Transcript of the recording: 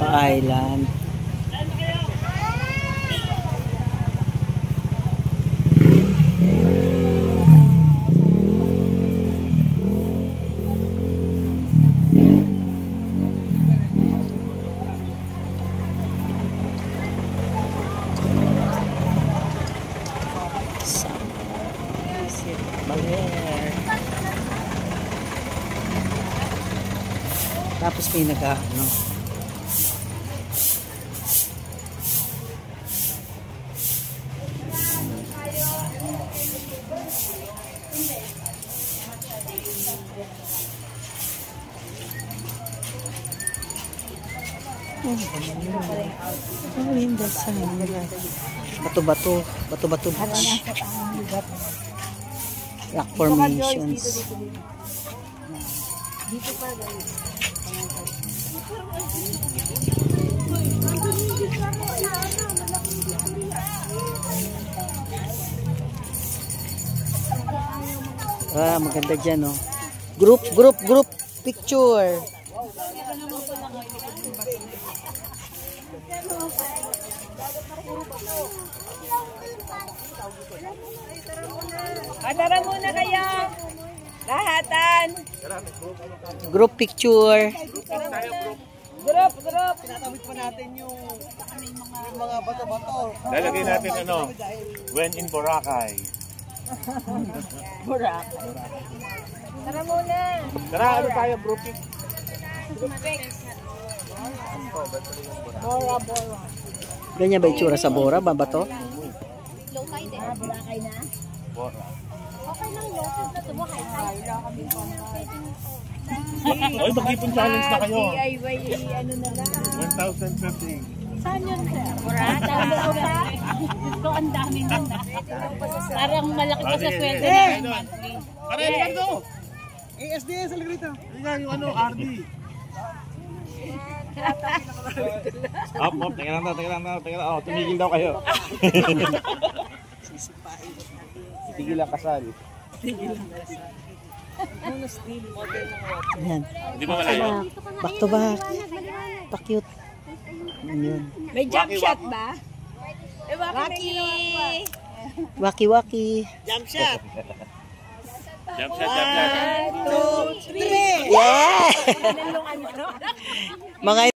Island. Tapos may nag-ano. Oh, yung dasa nila. Bato-bato. Bato-bato beach. Rock formations. Dito pa guys. Ah, maganda dyan, oh. Group picture. Tara muna kayo. Lahatan. Group picture. Group. Tinatawid pa natin yung mga bato-bato. Lalagay natin ano, when in Boracay. Boracay. Tara muna. Tara, ano tayo, group pic? Bora. Ganyan ba itsura sa Bora? Babato? Boracay na? Bora. Okay lang yun. Subuhay tayo. Oy, mag-ipon challenge na kayo. DIY, ano na lang. 1,050. Saan yun, sir? Boracay. Gusto ang dami nun. Parang malaki pa sa sweldo na. Pare, Ricardo! ASDS, Alagrita. Hindi yung ano, RD. Up, teka lang. Oh, tumigil daw kayo. Tigil lang kasal. Ayan. Hindi ba malayo? Back to back. Pa-cute. Yun. May jump shot ba? Waki-waki. Jump shot. Jump shot. 1, 2, 3. Yeah! Mga